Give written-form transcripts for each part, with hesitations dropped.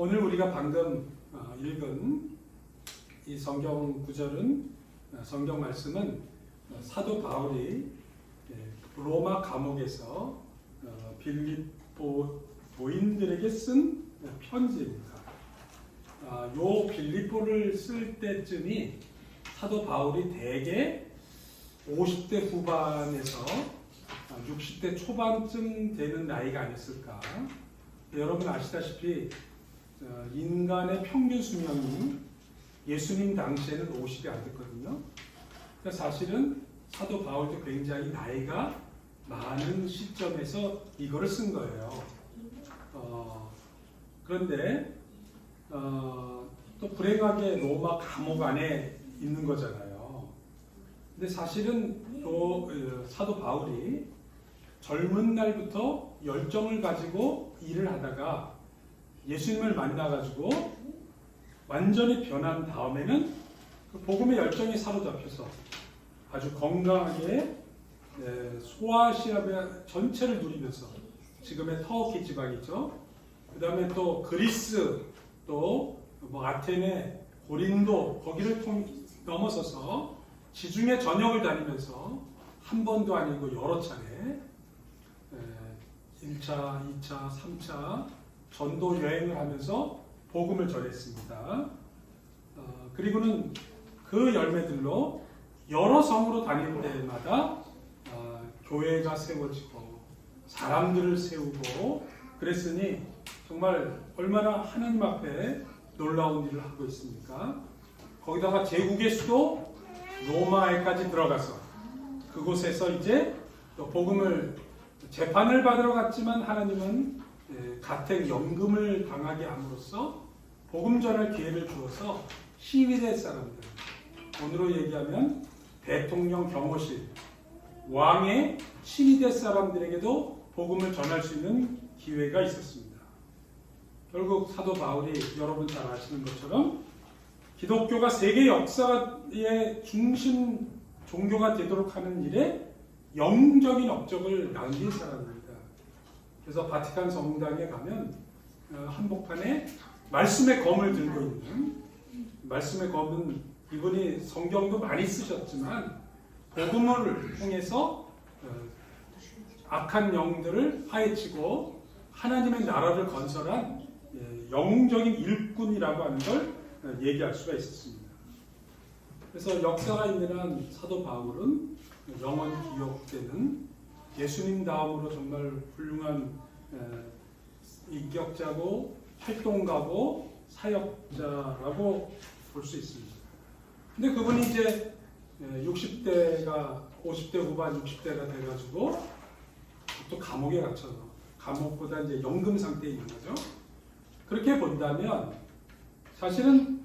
오늘 우리가 방금 읽은 이 성경 구절은 성경 말씀은 사도 바울이 로마 감옥에서 빌립보 교인들에게 쓴 편지입니다. 요 빌립보를 쓸 때쯤이 사도 바울이 대개 50대 후반에서 60대 초반쯤 되는 나이가 아니었을까. 여러분 아시다시피 인간의 평균 수명이 예수님 당시에는 50이 안 됐거든요. 그러니까 사실은 사도 바울도 굉장히 나이가 많은 시점에서 이거를 쓴 거예요. 그런데 또 불행하게 로마 감옥 안에 있는 거잖아요. 근데 사실은 또 사도 바울이 젊은 날부터 열정을 가지고 일을 하다가 예수님을 만나가지고 완전히 변한 다음에는 그 복음의 열정이 사로잡혀서 아주 건강하게 소아시아 전체를 누리면서 지금의 터키 지방이죠. 그 다음에 또 그리스, 또 뭐 아테네, 고린도 거기를 넘어서서 지중해 전역을 다니면서 한 번도 아니고 여러 차례 1차, 2차, 3차 전도 여행을 하면서 복음을 전했습니다. 그리고는 그 열매들로 여러 성으로 다닐 때마다 교회가 세워지고 사람들을 세우고 그랬으니 정말 얼마나 하나님 앞에 놀라운 일을 하고 있습니까? 거기다가 제국의 수도 로마에까지 들어가서 그곳에서 이제 또 복음을 재판을 받으러 갔지만 하나님은 가택연금을 당하게 함으로써 복음 전할 기회를 주어서 시위대 사람들, 오늘로 얘기하면 대통령 경호실, 왕의 친위대 사람들에게도 복음을 전할 수 있는 기회가 있었습니다. 결국 사도 바울이 여러분 잘 아시는 것처럼 기독교가 세계 역사의 중심 종교가 되도록 하는 일에 영적인 업적을 남긴 사람입니다. 그래서 바티칸 성당에 가면 한복판에 말씀의 검을 들고 있는, 말씀의 검은 이분이 성경도 많이 쓰셨지만 복음을 통해서 악한 영들을 파헤치고 하나님의 나라를 건설한 영웅적인 일꾼이라고 하는 걸 얘기할 수가 있었습니다. 그래서 역사가 있는 한 사도 바울은 영원히 기억되는 예수님 다음으로 정말 훌륭한 인격자고 활동가고 사역자라고 볼 수 있습니다. 근데 그분이 이제 60대가 50대 후반 60대가 돼가지고 또 감옥에 갇혀서 감옥보다 이제 연금 상태에 있는 거죠. 그렇게 본다면 사실은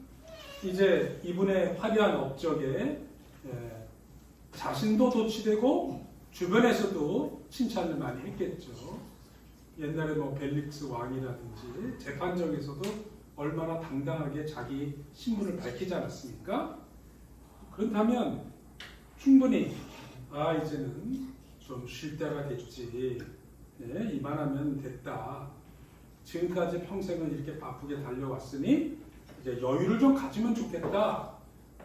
이제 이분의 화려한 업적에 자신도 도취되고 주변에서도 칭찬을 많이 했겠죠. 옛날에 뭐 벨릭스 왕이라든지 재판정에서도 얼마나 당당하게 자기 신분을 밝히지 않았습니까? 그렇다면 충분히 이제는 좀 쉴 때가 됐지. 이만하면 됐다. 지금까지 평생을 이렇게 바쁘게 달려왔으니 이제 여유를 좀 가지면 좋겠다.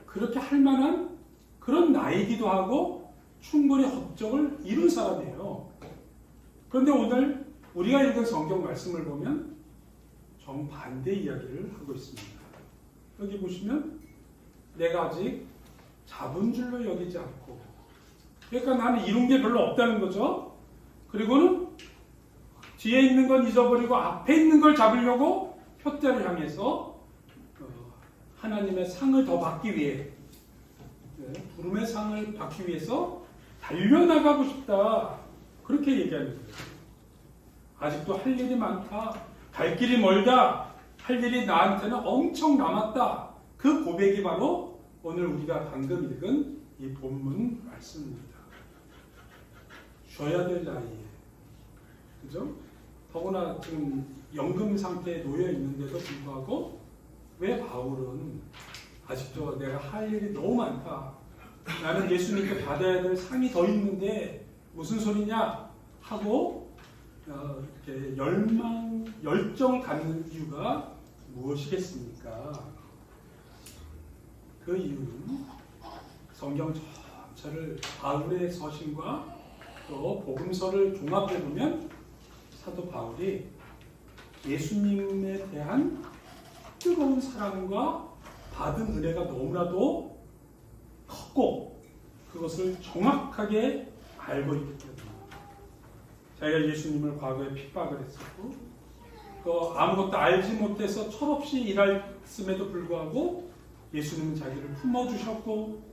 그렇게 할 만한 그런 나이기도 하고 충분히 업적을 이룬 사람이에요. 그런데 오늘 우리가 읽은 성경 말씀을 보면 정반대 이야기를 하고 있습니다. 여기 보시면 내가 아직 잡은 줄로 여기지 않고, 그러니까 나는 이룬 게 별로 없다는 거죠. 그리고는 뒤에 있는 건 잊어버리고 앞에 있는 걸 잡으려고 표대를 향해서 하나님의 상을 더 받기 위해, 부름의 상을 받기 위해서 달려나가고 싶다. 그렇게 얘기하는 거예요. 아직도 할 일이 많다. 갈 길이 멀다. 할 일이 나한테는 엄청 남았다. 그 고백이 바로 오늘 우리가 방금 읽은 이 본문 말씀입니다. 쉬어야 될 나이에, 그죠? 더구나 지금 연금 상태에 놓여 있는데도 불구하고 왜 바울은 아직도 내가 할 일이 너무 많다. 나는 예수님께 받아야 될 상이 더 있는데 무슨 소리냐 하고 이렇게 열정을 갖는 이유가 무엇이겠습니까? 그 이유는 성경 전체를 바울의 서신과 또 복음서를 종합해 보면 사도 바울이 예수님에 대한 뜨거운 사랑과 받은 은혜가 너무나도 컸고 그것을 정확하게 알고 있기 때문에 자기가 예수님을 과거에 핍박을 했었고 또 아무것도 알지 못해서 철없이 일했음에도 불구하고 예수님은 자기를 품어주셨고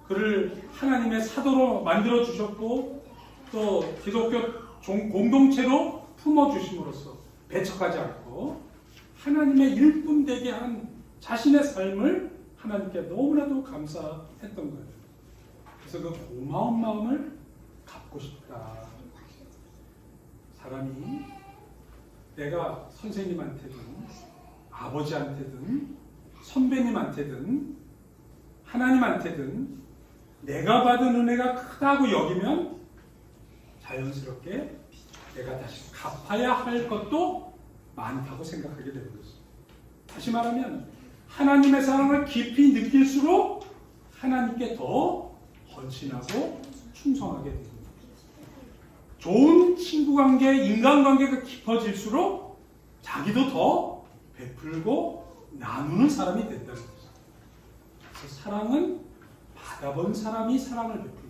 그를 하나님의 사도로 만들어주셨고 또 기독교 공동체로 품어주심으로써 배척하지 않고 하나님의 일꾼 되게 한 자신의 삶을 하나님께 너무나도 감사했던 거예요. 그래서 그 고마운 마음을 갖고 싶다. 사람이 내가 선생님한테든 아버지한테든 선배님한테든 하나님한테든 내가 받은 은혜가 크다고 여기면 자연스럽게 내가 다시 갚아야 할 것도 많다고 생각하게 되는 것입니다. 다시 말하면 하나님의 사랑을 깊이 느낄수록 하나님께 더 헌신하고 충성하게 됩니다. 좋은 친구 관계, 인간관계가 깊어질수록 자기도 더 베풀고 나누는 사람이 된다는 거죠. 그래서 사랑은 받아본 사람이 사랑을 베풀고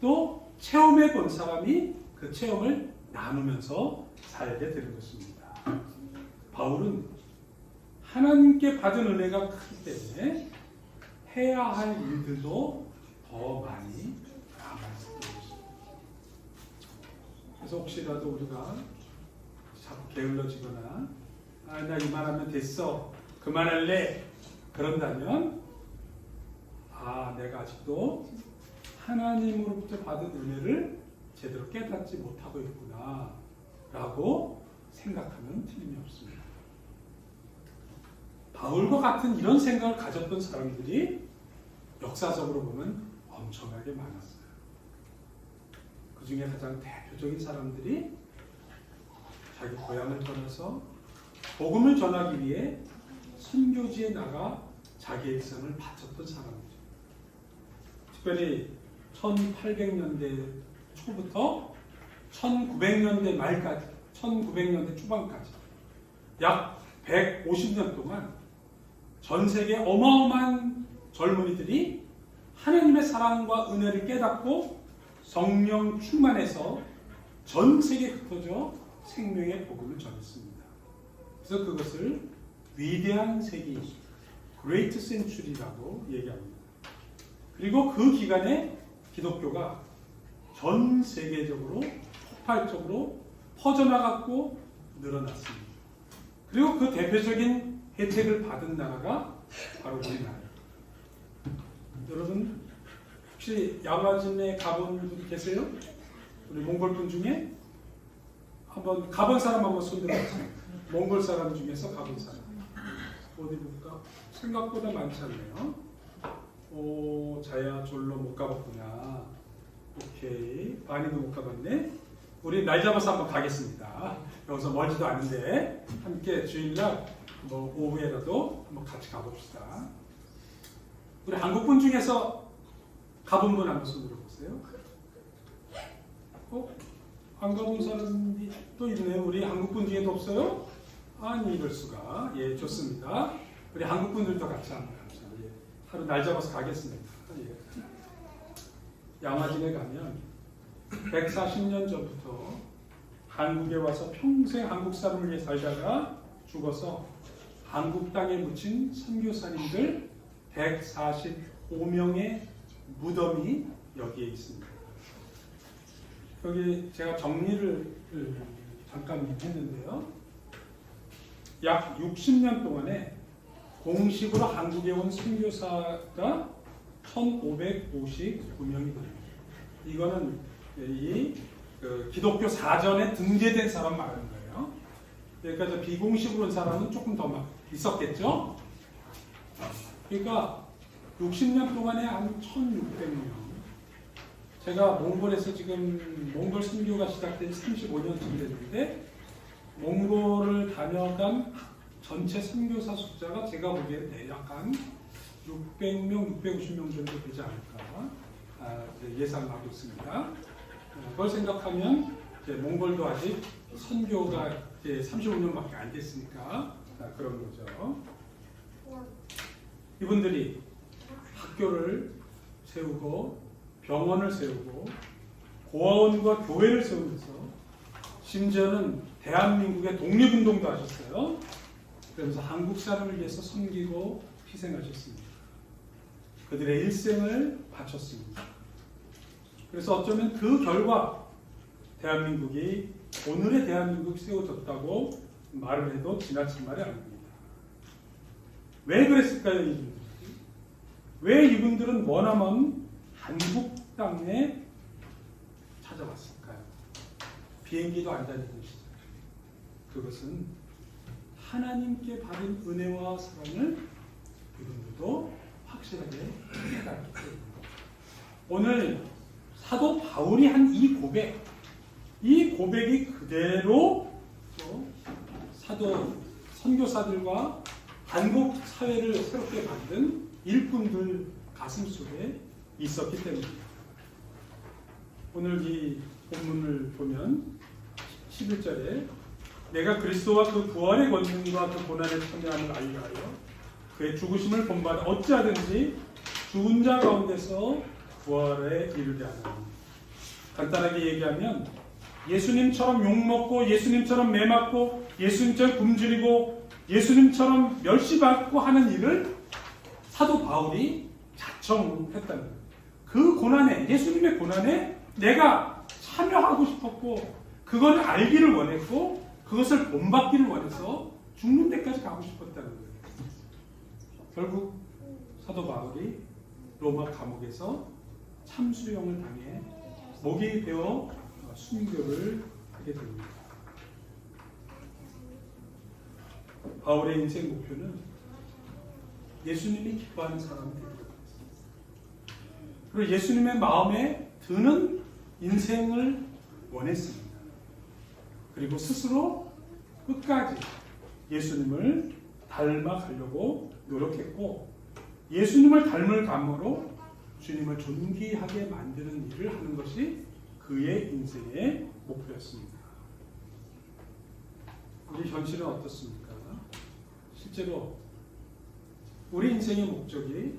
또 체험해 본 사람이 그 체험을 나누면서 살게 되는 것입니다. 바울은 하나님께 받은 은혜가 크기 때문에 해야 할 일들도 더 많이 남아있을 것입니다. 그래서 혹시라도 우리가 자꾸 게을러지거나 나 이만하면 됐어 그만할래 그런다면 내가 아직도 하나님으로부터 받은 은혜를 제대로 깨닫지 못하고 있구나 라고 생각하면 틀림이 없습니다. 바울과 같은 이런 생각을 가졌던 사람들이 역사적으로 보면 엄청나게 많았어요. 그 중에 가장 대표적인 사람들이 자기 고향을 떠나서 복음을 전하기 위해 선교지에 나가 자기의 일생을 바쳤던 사람이죠. 특별히 1800년대 초부터 1900년대 말까지, 1900년대 초반까지 약 150년 동안 전 세계 어마어마한 젊은이들이 하나님의 사랑과 은혜를 깨닫고 성령 충만해서 전 세계에 흩어져 생명의 복음을 전했습니다. 그래서 그것을 위대한 세기, Great Century라고 얘기합니다. 그리고 그 기간에 기독교가 전 세계적으로 폭발적으로 퍼져나갔고 늘어났습니다. 그리고 그 대표적인 혜택을 받은 나라가 바로 우리나라예요. 여러분 혹시 야마진에 가본 분 계세요? 우리 몽골 분 중에 한번 가본 사람 한번 손 들어보세요. 몽골 사람 중에서 가본 사람 어디 볼까? 생각보다 많지 않네요. 자야 졸로 못 가봤구나. 오케이, 바니도 못 가봤네. 우리 날 잡아서 한번 가겠습니다. 여기서 멀지도 않은데 함께 주일날 오후에라도 한번 같이 가봅시다. 우리 한국분 중에서 가본 분 한번 손 들어보세요. 안 가본 사람이 또 있네요. 우리 한국분 중에도 없어요? 아니 이럴 수가. 예, 좋습니다. 우리 한국분들도 같이 한번 갑시다. 예, 하루 날 잡아서 가겠습니다. 예. 양화진에 가면 140년 전부터 한국에 와서 평생 한국 사람을 위해 살다가 죽어서 한국 땅에 묻힌 선교사님들 145명의 무덤이 여기에 있습니다. 여기 제가 정리를 잠깐 했는데요. 약 60년 동안에 공식으로 한국에 온 선교사가 1559명이 됩니다. 이거는 이 기독교 사전에 등재된 사람 말하는 거예요. 그러니까 비공식으로 온 사람은 조금 더 있었겠죠. 그러니까 60년 동안에 한 1600명. 제가 몽골에서 지금 몽골 선교가 시작된 35년쯤 됐는데 몽골을 다녀간 전체 선교사 숫자가 제가 보기에는 대략 한 600명, 650명 정도 되지 않을까 예상하고 있습니다. 그걸 생각하면 이제 몽골도 아직 선교가 이제 35년밖에 안 됐으니까 그런 거죠. 이분들이 학교를 세우고 병원을 세우고 고아원과 교회를 세우면서 심지어는 대한민국의 독립운동도 하셨어요. 그러면서 한국 사람을 위해서 섬기고 희생하셨습니다. 그들의 일생을 바쳤습니다. 그래서 어쩌면 그 결과 대한민국이 오늘의 대한민국이 세워졌다고 말을 해도 지나친 말이 아닙니다. 왜 그랬을까요, 이분들이? 왜 이분들은 머나먼 한국 땅에 찾아왔을까요? 비행기도 안 다니던 시절. 그것은 하나님께 받은 은혜와 사랑을 이분들도 확실하게 깨닫기 때문입니다. 오늘 사도 바울이 한 이 고백이 그대로 또 사도 선교사들과 한국 사회를 새롭게 만든 일꾼들 가슴속에 있었기 때문입니다. 오늘 이 본문을 보면 11절에 내가 그리스도와 그 부활의 권능과 그 고난에 참여함을 알리하여 그의 죽으심을 본받아 어찌하든지 죽은 자 가운데서 부활에 이르게 하노니. 간단하게 얘기하면 예수님처럼 욕먹고 예수님처럼 매맞고 예수님처럼 굶주리고 예수님처럼 멸시받고 하는 일을 사도 바울이 자청했다는 거예요. 그 고난에, 예수님의 고난에 내가 참여하고 싶었고 그걸 알기를 원했고 그것을 본받기를 원해서 죽는 데까지 가고 싶었다는 거예요. 결국 사도 바울이 로마 감옥에서 참수형을 당해 목이 베어 순교를 하게 됩니다. 바울의 인생 목표는 예수님이 기뻐하는 사람이 되는 것입니다. 그리고 예수님의 마음에 드는 인생을 원했습니다. 그리고 스스로 끝까지 예수님을 닮아가려고 노력했고 예수님을 닮을 감으로 주님을 존귀하게 만드는 일을 하는 것이 그의 인생의 목표였습니다. 우리 현실은 어떻습니까? 실제로 우리 인생의 목적이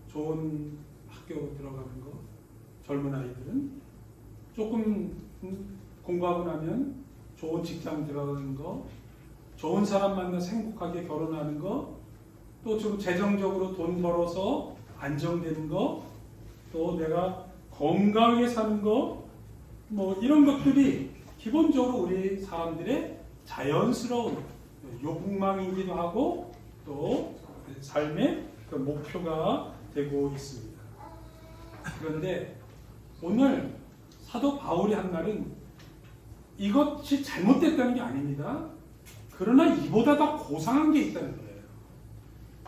좋은 학교 들어가는 거, 젊은 아이들은 조금 공부하고 나면 좋은 직장 들어가는 거, 좋은 사람 만나서 행복하게 결혼하는 거, 또 좀 재정적으로 돈 벌어서 안정되는 거, 또 내가 건강하게 사는 거, 뭐 이런 것들이 기본적으로 우리 사람들의 자연스러운 욕망이기도 하고 또 삶의 그 목표가 되고 있습니다. 그런데 오늘 사도 바울이 한 말은 이것이 잘못됐다는 게 아닙니다. 그러나 이보다 더 고상한 게 있다는 거예요.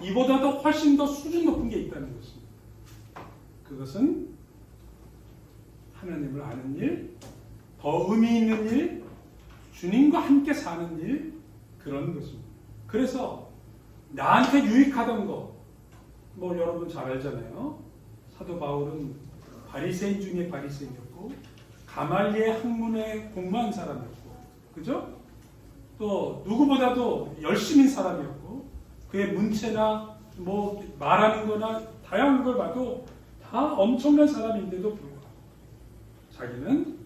이보다 더 훨씬 더 수준 높은 게 있다는 것입니다. 그것은 하나님을 아는 일, 더 의미 있는 일, 주님과 함께 사는 일, 그런 것입니다. 그래서 나한테 유익하던 거, 뭐 여러분 잘 알잖아요. 사도 바울은 바리새인 중에 바리새인이었고 가말리엘 학문에 공부한 사람이었고, 그죠? 또 누구보다도 열심인 사람이었고 그의 문체나 뭐 말하는 거나 다양한 걸 봐도 다 엄청난 사람인데도 불구하고 자기는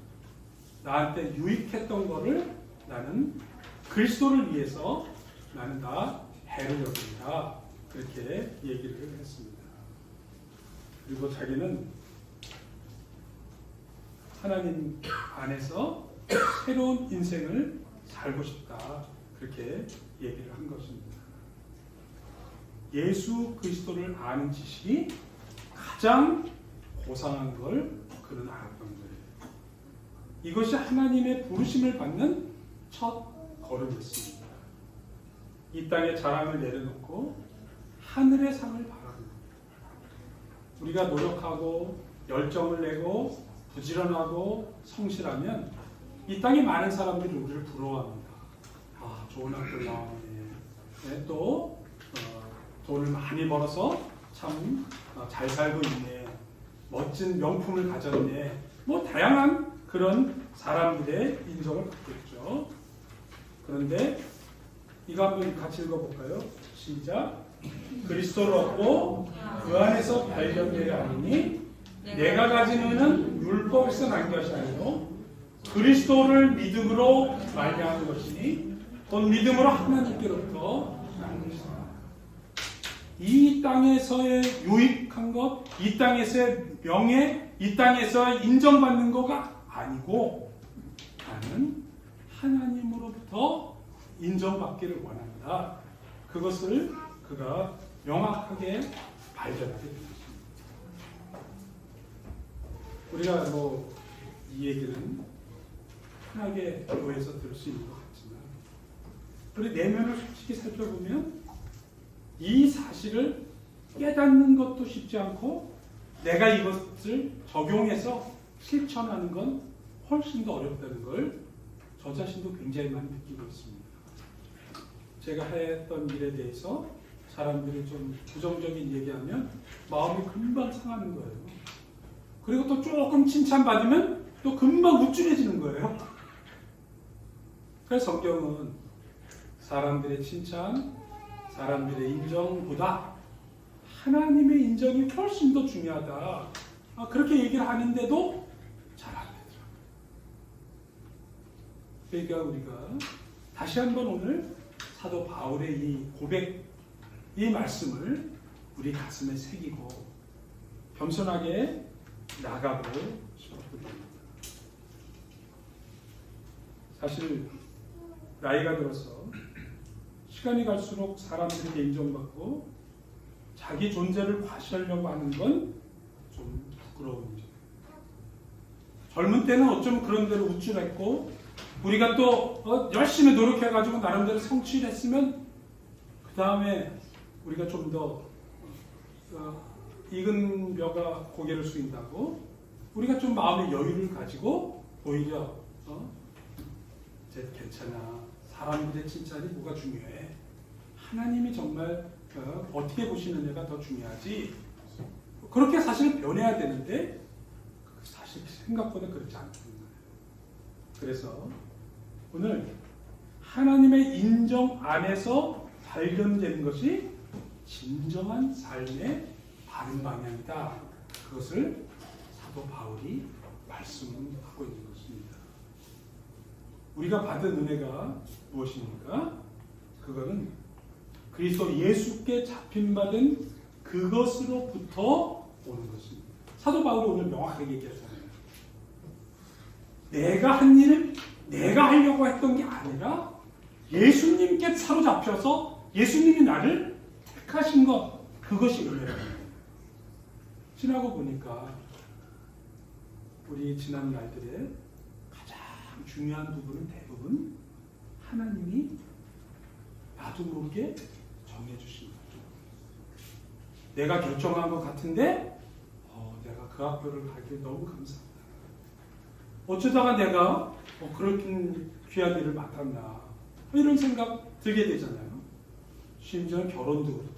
나한테 유익했던 거를 나는 그리스도를 위해서 나는 다 해를 여긴다. 그렇게 얘기를 했습니다. 그리고 자기는 하나님 안에서 새로운 인생을 살고 싶다. 그렇게 얘기를 한 것입니다. 예수 그리스도를 아는 지식이 가장 고상한 걸 그는 알았던 거예요. 이것이 하나님의 부르심을 받는 첫 걸음이었습니다. 이 땅의 자랑을 내려놓고 하늘의 상을 바랍니다. 우리가 노력하고 열정을 내고 부지런하고 성실하면 이 땅에 많은 사람들이 우리를 부러워합니다. 좋은 학교 나왔네. 네, 또 돈을 많이 벌어서 참 잘 살고 있네. 멋진 명품을 가졌네. 뭐 다양한 그런 사람들의 인정을 받겠죠. 그런데 이거 한번 같이 읽어볼까요? 시작. 그리스도를 얻고 그 안에서 발견되려 하니 내가 가진 은은 율법에서 난 것이 아니요 그리스도를 믿음으로 말미암은 것이니 곧 믿음으로 하나님께로부터 난 것이다. 이 땅에서의 유익한 것, 이 땅에서의 명예, 이 땅에서 인정받는 거가 아니고 나는 하나님으로부터 인정받기를 원한다. 그것을 그가 명확하게 발견하게 됩니다. 우리가 이 얘기는 편하게 교회에서 들을 수 있는 것 같지만 우리 내면을 솔직히 살펴보면 이 사실을 깨닫는 것도 쉽지 않고 내가 이것을 적용해서 실천하는 건 훨씬 더 어렵다는 걸 저 자신도 굉장히 많이 느끼고 있습니다. 제가 했던 일에 대해서 사람들이 좀 부정적인 얘기하면 마음이 금방 상하는 거예요. 그리고 또 조금 칭찬받으면 또 금방 우쭐해지는 거예요. 그래서 성경은 사람들의 칭찬, 사람들의 인정보다 하나님의 인정이 훨씬 더 중요하다. 그렇게 얘기를 하는데도 잘 안 되더라고요. 그러니까 우리가 다시 한번 오늘 사도 바울의 이 고백, 이 말씀을 우리 가슴에 새기고 겸손하게 나가고 싶었습니다. 사실 나이가 들어서 시간이 갈수록 사람들에게 인정받고 자기 존재를 과시하려고 하는 건 좀 부끄러운 일이죠. 젊은 때는 어쩌면 그런 대로 우쭐했고 우리가 또 열심히 노력해가지고 나름대로 성취를 했으면 그 다음에 우리가 좀 더 익은 벼가 고개를 숙인다고 우리가 좀 마음의 여유를 가지고 오히려 쟤 괜찮아. 사람들의 칭찬이 뭐가 중요해. 하나님이 정말 어떻게 보시느냐가 더 중요하지. 그렇게 사실 변해야 되는데 사실 생각보다 그렇지 않다는 거예요. 그래서 오늘 하나님의 인정 안에서 발견되는 것이 진정한 삶의 바른 방향이다. 그것을 사도 바울이 말씀하고 있는 것입니다. 우리가 받은 은혜가 무엇입니까? 그거는 그리스도 예수께 잡힌받은 그것으로부터 오는 것입니다. 사도 바울이 오늘 명확하게 얘기하잖아요. 내가 한 일을 내가 하려고 했던 게 아니라 예수님께 사로잡혀서 예수님이 나를 택하신 것, 그것이 은혜라는 거예요. 지나고 보니까 우리 지난 날들에 가장 중요한 부분은 대부분 하나님이 나도 모르게 정해주신 거죠. 내가 결정한 것 같은데 내가 그 학교를 가길 너무 감사합니다. 어쩌다가 내가 그렇게 귀한 일을 맡았나 이런 생각 들게 되잖아요. 심지어 결혼도 그렇더라고요.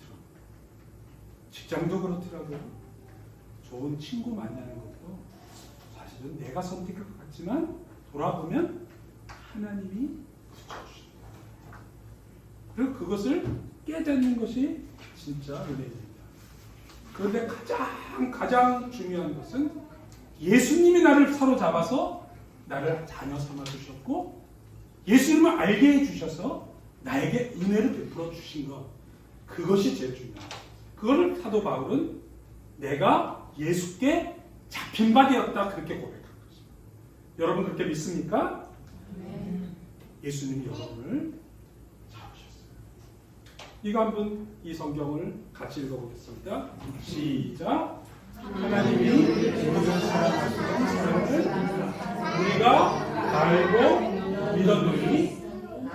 직장도 그렇더라고요. 좋은 친구 만나는 것도 사실은 내가 선택한 것 같지만 돌아보면 하나님이 붙여주십니다. 그리고 그것을 깨닫는 것이 진짜 은혜입니다. 그런데 가장 중요한 것은 예수님이 나를 사로잡아서 나를 자녀 삼아 주셨고 예수님을 알게 해주셔서 나에게 은혜를 베풀어 주신 것, 그것이 제일 중요합니다. 그거를 사도 바울은 내가 예수께 잡힌 바 되었다 그렇게 고백한 것입니다. 여러분 그렇게 믿습니까? 네. 예수님이 여러분을 잡으셨어요. 이거 한번 이 성경을 같이 읽어보겠습니다. 시작. 하나님이 우리를 사랑하시는 사랑을 우리가 알고 믿었노니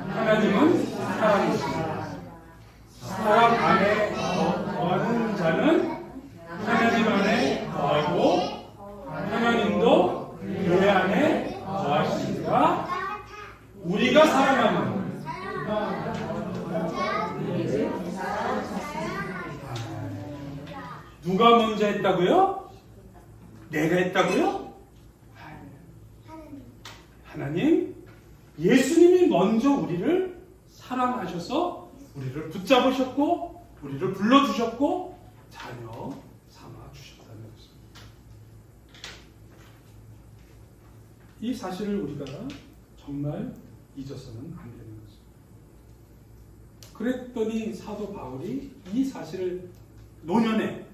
하나님은 사랑이시다. 사랑 안에 거하는 자는 하나님 안에 거하고 하나님도 교회 안에 거하시니까 우리가 사랑하면 했다고요? 내가 했다고요? 하나님, 예수님이 먼저 우리를 사랑하셔서 우리를 붙잡으셨고 우리를 불러주셨고 자녀 삼아 주셨다는 것입니다. 이 사실을 우리가 정말 잊어서는 안 되는 것입니다. 그랬더니 사도 바울이 이 사실을 노년에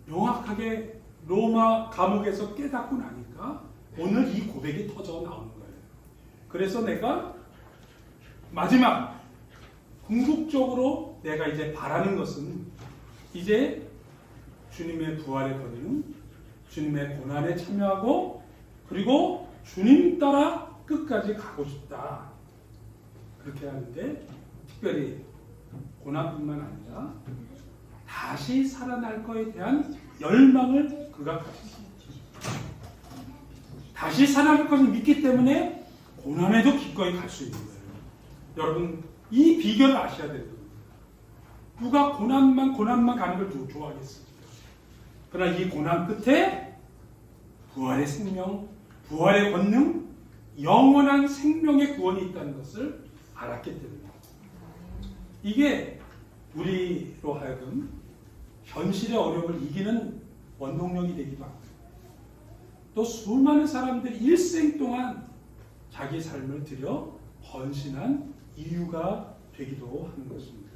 명확하게 로마 감옥에서 깨닫고 나니까 오늘 이 고백이 터져 나오는 거예요. 그래서 내가 마지막 궁극적으로 내가 이제 바라는 것은 이제 주님의 부활의 권능, 주님의 고난에 참여하고 그리고 주님 따라 끝까지 가고 싶다. 그렇게 하는데 특별히 고난뿐만 아니라 다시 살아날 거에 대한 열망을 그가 가졌습니다. 다시 살아날 것을 믿기 때문에 고난에도 기꺼이 갈 수 있는 거예요. 여러분 이 비결을 아셔야 되는 겁니다. 누가 고난만 가는 걸 좋아하겠습니까? 그러나 이 고난 끝에 부활의 생명, 부활의 권능, 영원한 생명의 구원이 있다는 것을 알았기 때문입니다. 이게 우리로 하여금 현실의 어려움을 이기는 원동력이 되기도 합니다. 또 수많은 사람들이 일생 동안 자기 삶을 들여 헌신한 이유가 되기도 하는 것입니다.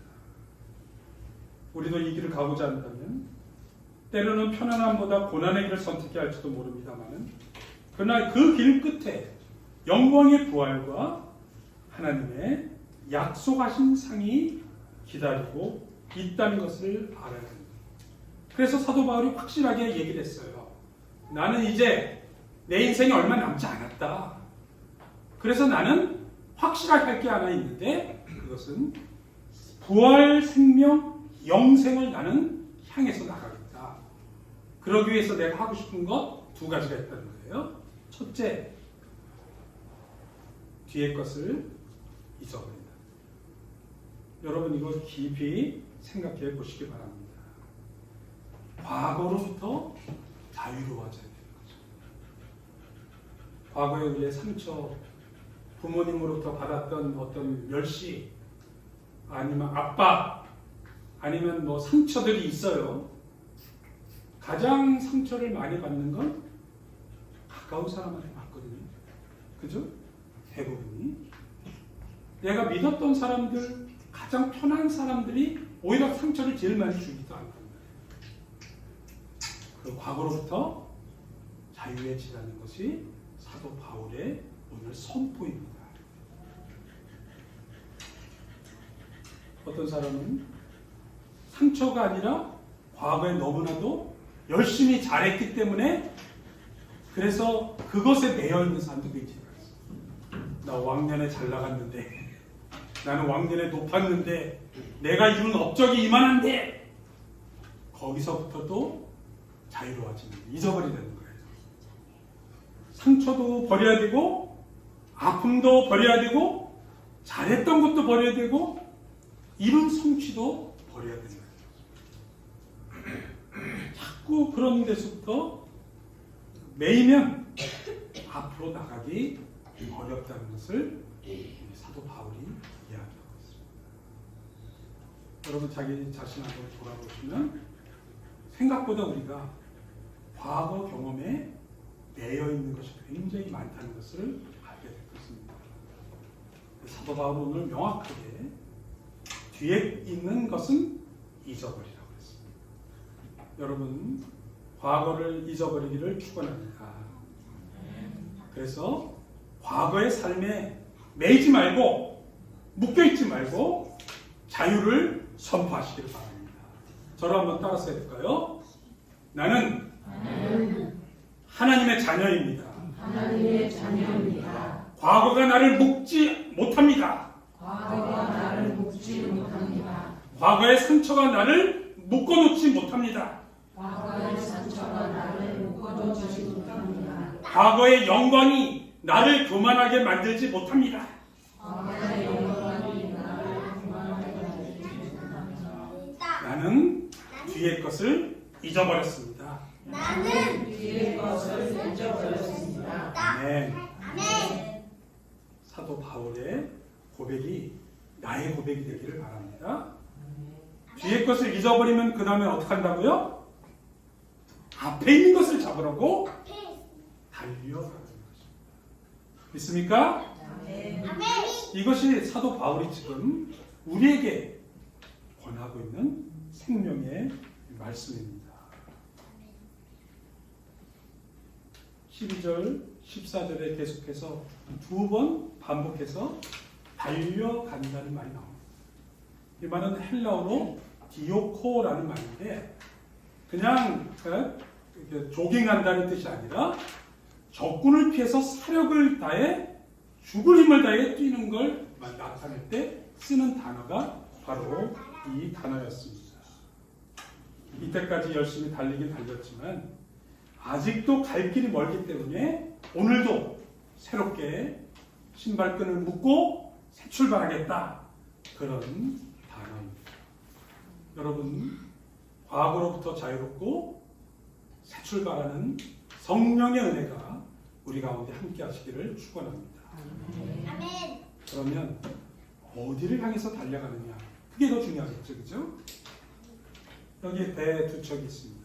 우리도 이 길을 가고자 한다면 때로는 편안함보다 고난의 길을 선택해야 할지도 모릅니다만 그러나 그 길 끝에 영광의 부활과 하나님의 약속하신 상이 기다리고 있다는 것을 알아야 됩니다. 그래서 사도 바울이 확실하게 얘기를 했어요. 나는 이제 내 인생이 얼마 남지 않았다. 그래서 나는 확실하게 할 게 하나 있는데 그것은 부활, 생명, 영생을 나는 향해서 나가겠다. 그러기 위해서 내가 하고 싶은 것 두 가지가 있다는 거예요. 첫째, 뒤의 것을 잊어버린다. 여러분 이거 깊이 생각해 보시기 바랍니다. 과거로부터 자유로워져야 되는 거죠. 과거에 우리의 상처, 부모님으로부터 받았던 어떤 멸시, 아니면 압박, 아니면 뭐 상처들이 있어요. 가장 상처를 많이 받는 건 가까운 사람한테 받거든요. 그죠? 대부분이. 내가 믿었던 사람들, 가장 편한 사람들이 오히려 상처를 제일 많이 주기도 한단 말이에요. 그 과거로부터 자유해지라는 것이 사도 바울의 오늘 선포입니다. 어떤 사람은 상처가 아니라 과거에 너무나도 열심히 잘했기 때문에 그래서 그것에 매여 있는 사람도 굉장히 많습니다. 나 왕년에 잘 나갔는데, 나는 왕년에 높았는데, 내가 이룬 업적이 이만한데 거기서부터도 자유로워지는, 잊어버리는 거예요. 상처도 버려야 되고 아픔도 버려야 되고 잘했던 것도 버려야 되고 이룬 성취도 버려야 되는 거예요. 자꾸 그런 데서부터 매이면 앞으로 나가기 어렵다는 것을 사도 바울이 이야기하고 있습니다. 여러분 자기 자신 한번 돌아보시면 생각보다 우리가 과거 경험에 매여 있는 것이 굉장히 많다는 것을 알게 될 것입니다. 사도 바울은 오늘 명확하게 뒤에 있는 것은 잊어버리라고 했습니다. 여러분 과거를 잊어버리기를 축원합니다. 그래서 과거의 삶에 매이지 말고 묶여있지 말고 자유를 선포하시길 바랍니다. 저를 한번 따라서 해볼까요? 나는 하나님의 자녀입니다. 하나님의 자녀입니다. 과거가 나를 묶지 못합니다. 과거가 나를 묶지 못합니다. 과거의 상처가 나를 묶어놓지 못합니다. 과거의 상처가 나를 묶어놓지 못합니다. 과거의 영광이 나를 교만하게 만들지 못합니다. 과거의 영광이 나를 교만하게 만들지 못합니다. 나는 뒤의 것을 잊어버렸습니다. 나는 뒤의 것을 잊어버렸습니다. 아멘. 아멘. 사도 바울의 고백이 나의 고백이 되기를 바랍니다. 뒤의 것을 잊어버리면 그 다음에 어떻게 한다고요? 앞에 있는 것을 잡으라고 달려가는 것입니다. 믿습니까? 아멘. 이것이 사도 바울이 지금 우리에게 권하고 있는 생명의 말씀입니다. 12절, 14절에 계속해서 두 번 반복해서 달려간다는 말이 나옵니다. 이 말은 헬라어로 디오코라는 말인데 그냥 조깅한다는 뜻이 아니라 적군을 피해서 사력을 다해 죽을 힘을 다해 뛰는 걸 나타낼 때 쓰는 단어가 바로 이 단어였습니다. 이때까지 열심히 달리긴 달렸지만 아직도 갈 길이 멀기 때문에 오늘도 새롭게 신발끈을 묶고 새 출발하겠다. 그런 단어입니다. 여러분, 과거로부터 자유롭고 새 출발하는 성령의 은혜가 우리 가운데 함께 하시기를 축원합니다. 아멘. 그러면 어디를 향해서 달려가느냐? 그게 더 중요하겠죠. 그죠? 여기 배 두 척이 있습니다.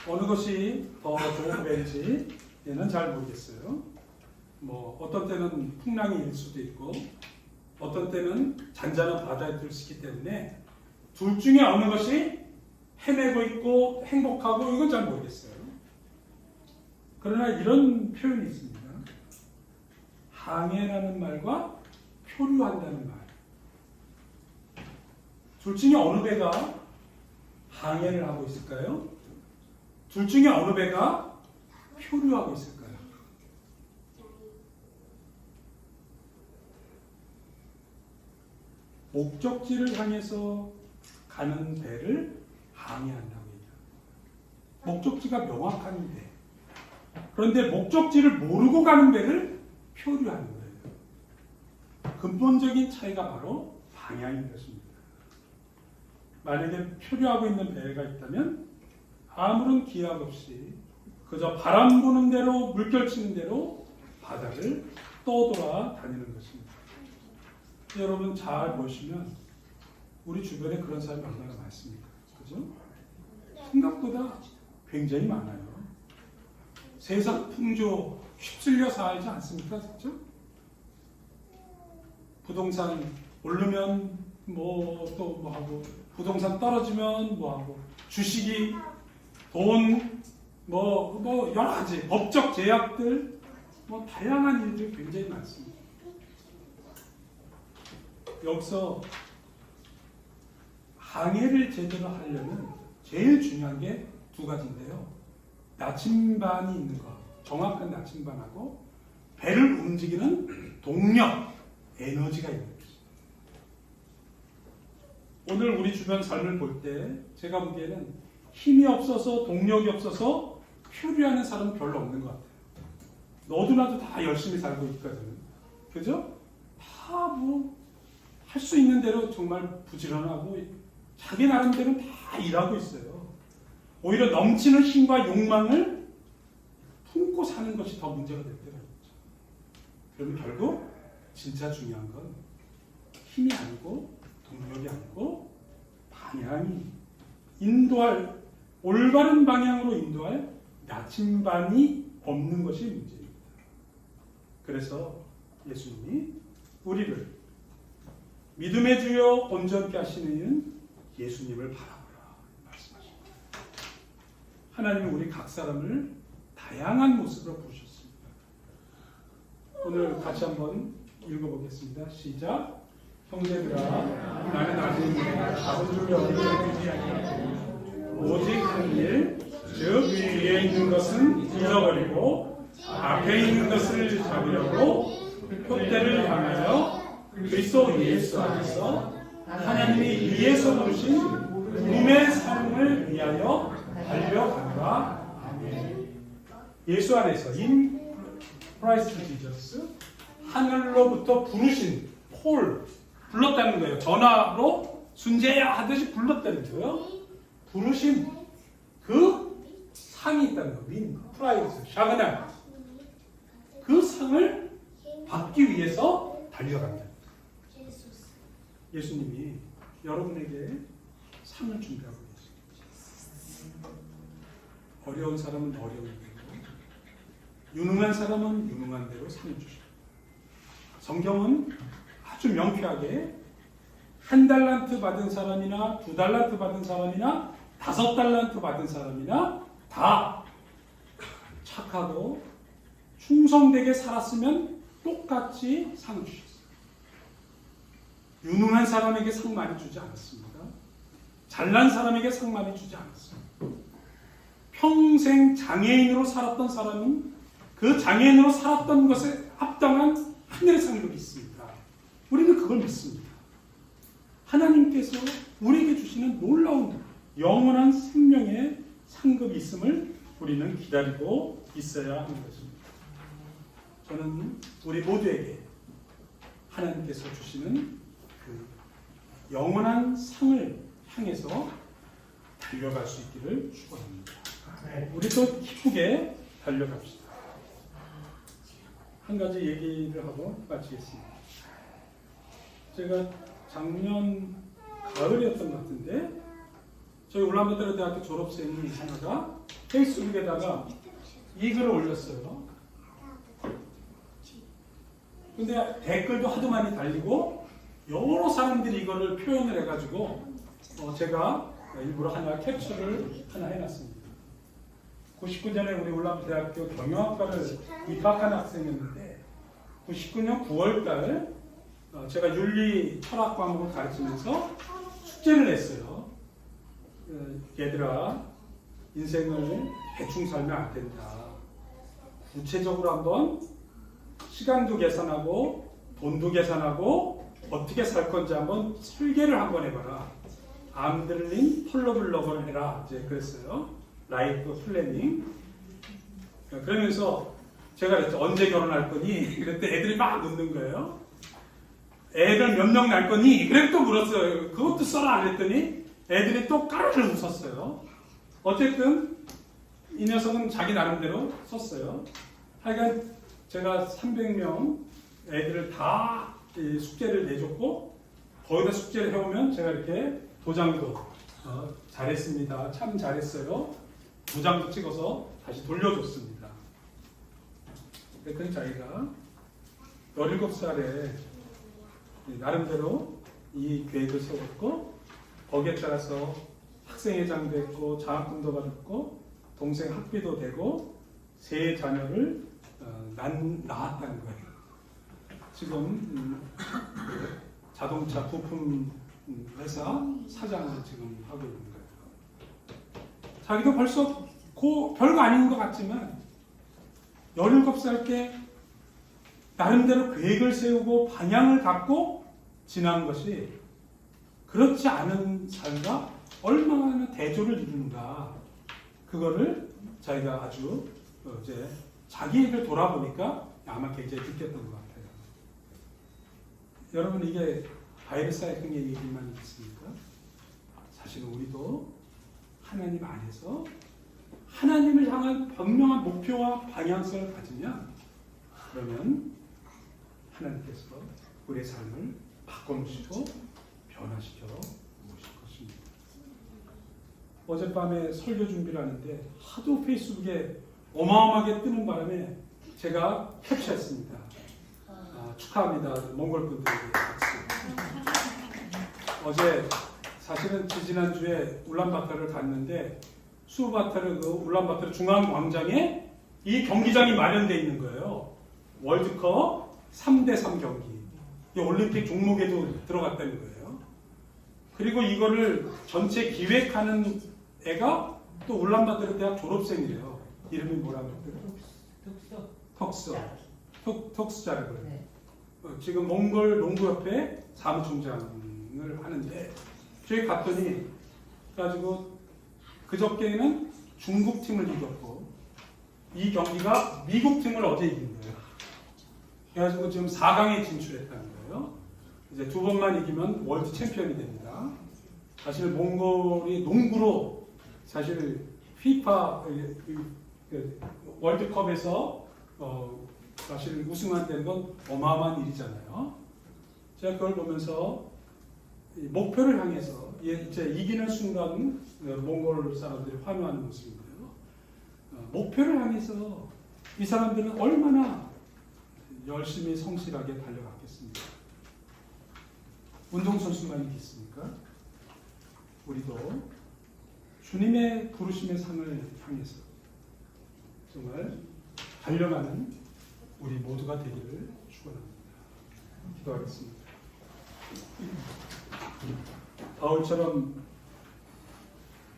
어느 것이 더 좋은 배인지는 잘 모르겠어요. 뭐 어떤 때는 풍랑이 일 수도 있고 어떤 때는 잔잔한 바다에 들 수 있기 때문에 둘 중에 어느 것이 헤매고 있고 행복하고 이건 잘 모르겠어요. 그러나 이런 표현이 있습니다. 항해라는 말과 표류한다는 말. 둘 중에 어느 배가 항해를 하고 있을까요? 둘 중에 어느 배가 표류하고 있을까요? 목적지를 향해서 가는 배를 항해한다고 얘기합니다. 목적지가 명확한 배. 그런데 목적지를 모르고 가는 배를 표류하는 거예요. 근본적인 차이가 바로 방향인 것입니다. 만약에 표류하고 있는 배가 있다면 아무런 기약 없이 그저 바람 부는 대로 물결치는 대로 바다를 떠돌아 다니는 것입니다. 여러분 잘 보시면 우리 주변에 그런 사람이 얼마나 많습니까? 그죠? 생각보다 굉장히 많아요. 세상 풍조 휩쓸려 살지 않습니까? 그죠? 부동산 오르면 뭐 또 뭐 하고 부동산 떨어지면 뭐 하고 주식이 돈 뭐 여러 가지 법적 제약들 뭐 다양한 일들이 굉장히 많습니다. 여기서 항해를 제대로 하려면 제일 중요한 게 두 가지인데요. 나침반이 있는 것, 정확한 나침반하고 배를 움직이는 동력, 에너지가 있는 것입니다. 오늘 우리 주변 삶을 볼 때 제가 보기에는 힘이 없어서 동력이 없어서 표류하는 사람은 별로 없는 것 같아요. 너도 나도 다 열심히 살고 있거든. 그죠? 다 뭐 할 수 있는 대로 정말 부지런하고 자기 나름대로 다 일하고 있어요. 오히려 넘치는 힘과 욕망을 품고 사는 것이 더 문제가 될 때가 있죠. 그러면 결국 진짜 중요한 건 힘이 아니고 동력이 아니고 방향이 인도할 올바른 방향으로 인도할 나침반이 없는 것이 문제입니다. 그래서 예수님이 우리를 믿음의 주여 온전케 하시는 이는 예수님을 바라보라 말씀하십니다. 하나님은 우리 각 사람을 다양한 모습으로 부르셨습니다. 오늘 같이 한번 읽어보겠습니다. 시작. 형제들아, 나는 아직 내가 작은 줄이 어디든지 아니하고 오직 한 일, 즉 위에 있는 것은 잊어버리고 앞에 있는 것을 잡으려고 표대를 향하여 그리스도 예수 안에서 하나님이 위에서 부르신 부름의 삶을 위하여 달려간다. 아멘. 예수 안에서 in Christ Jesus 하늘로부터 부르신 콜 불렀다는 거예요. 전화로 순재야 하듯이 불렀다는 거예요. 부르심 그 상이 있다는 거. 윈, 프라이즈, 샤그날. 그 상을 받기 위해서 달려간다. 예수님이 여러분에게 상을 준비하고 계십니다. 어려운 사람은 어려운 대로, 유능한 사람은 유능한 대로 상을 주십니다. 성경은 아주 명쾌하게 1달란트 받은 사람이나 2달란트 받은 사람이나 5달란트 받은 사람이나 다 착하고 충성되게 살았으면 똑같이 상을 주셨어요. 유능한 사람에게 상 많이 주지 않았습니다. 잘난 사람에게 상 많이 주지 않았어요. 평생 장애인으로 살았던 사람은 그 장애인으로 살았던 것에 합당한 하늘의 상을 믿습니다. 우리는 그걸 믿습니다. 하나님께서 우리에게 주시는 놀라운 영원한 생명의 상급이 있음을 우리는 기다리고 있어야 하는 것입니다. 저는 우리 모두에게 하나님께서 주시는 그 영원한 상을 향해서 달려갈 수 있기를 축원합니다. 우리도 기쁘게 달려갑시다. 한 가지 얘기를 하고 마치겠습니다. 제가 작년 가을이었던 것 같은데 저희 울란바토르 대학교 졸업생이 하나가 페이스북에다가 이 글을 올렸어요. 근데 댓글도 하도 많이 달리고 여러 사람들이 이거를 표현을 해가지고 제가 일부러 하나 캡처를 하나 해놨습니다. 99년에 우리 울란바토르 대학교 경영학과를 입학한 학생이었는데 99년 9월달 제가 윤리 철학 과목을 가르치면서 숙제를 냈어요. 얘들아, 인생을 대충 살면 안 된다. 구체적으로 한번 시간도 계산하고 돈도 계산하고 어떻게 살 건지 한번 설계를 한번 해봐라. 암들린 폴로블럭을 해라. 이제 그랬어요. 라이프 플래닝. 그러면서 제가 그랬죠. 언제 결혼할 거니? 그랬더니 애들이 막 묻는 거예요. 애들 몇 명 날 거니? 그래 또 물었어요. 그것도 써라 안 했더니 애들이 또 까르르 웃었어요. 어쨌든 이 녀석은 자기 나름대로 썼어요. 하여간 제가 300명 애들을 다 숙제를 내줬고 거기다 숙제를 해오면 제가 이렇게 도장도 잘했습니다. 참 잘했어요. 도장도 찍어서 다시 돌려줬습니다. 그랬더니 자기가 17살에 나름대로 이 계획을 세웠고 거기에 따라서 학생회장도 했고 장학금도 받았고 동생 학비도 되고 세 자녀를 낳았다는 거예요. 지금 자동차 부품 회사 사장을 지금 하고 있는 거예요. 자기도 벌써 별거 아닌 것 같지만 17살 때 나름대로 계획을 세우고 방향을 갖고 지난 것이 그렇지 않은 삶과 얼마나 대조를 이루는가 그거를 자기가 아주 이제 자기 얘기를 돌아보니까 아마 굉장히 느꼈던 것 같아요. 여러분 이게 바이러스의 흥의 얘기만 있습니까? 사실은 우리도 하나님 안에서 하나님을 향한 분명한 목표와 방향성을 가지면 그러면 하나님께서 우리의 삶을 바꿔놓으시고 변화시켜 놓으실 것입니다. 어젯밤에 설교 준비를 하는데 하도 페이스북에 어마어마하게 뜨는 바람에 제가 캡처했습니다. 축하합니다. 몽골 분들에게 박수. 어제 사실은 지난주에 울란바토르를 갔는데 수바토르 그 울란바토르 중앙광장에 이 경기장이 마련되어 있는 거예요. 월드컵 3대3 경기. 이 올림픽 종목에도 들어갔다는 거예요. 그리고 이거를 전체 기획하는 애가 또 울란바토르 대학 졸업생이래요. 이름이 뭐라고 그랬더니 톡스자라고 그래요. 지금 몽골 농구협회 사무총장을 하는데 저희 갔더니 그래가지고 그저께는 중국 팀을 이겼고 이 경기가 미국 팀을 어제 이긴 거예요. 그래가지고 지금 4강에 진출했다는 거예요. 이제 2번만 이기면 월드 챔피언이 됩니다. 사실 몽골이 농구로 사실 피파 월드컵에서 사실 우승한다는 건 어마어마한 일이잖아요. 제가 그걸 보면서 이 목표를 향해서 이제 이기는 순간 몽골 사람들이 환호하는 모습인데요. 목표를 향해서 이 사람들은 얼마나 열심히 성실하게 달려갔겠습니까? 운동선수만 있겠습니까? 우리도 주님의 부르심의 상을 향해서 정말 달려가는 우리 모두가 되기를 축원합니다. 기도하겠습니다. 바울처럼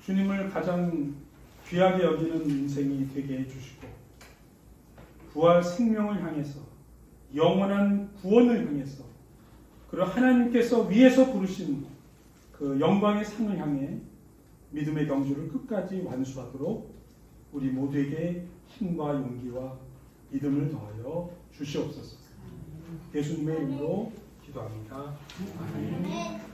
주님을 가장 귀하게 여기는 인생이 되게 해주시고 부활 생명을 향해서 영원한 구원을 향해서 그리고 하나님께서 위에서 부르신 그 영광의 상을 향해 믿음의 경주를 끝까지 완수하도록 우리 모두에게 힘과 용기와 믿음을 더하여 주시옵소서. 예수님의 이름으로 기도합니다. 아멘.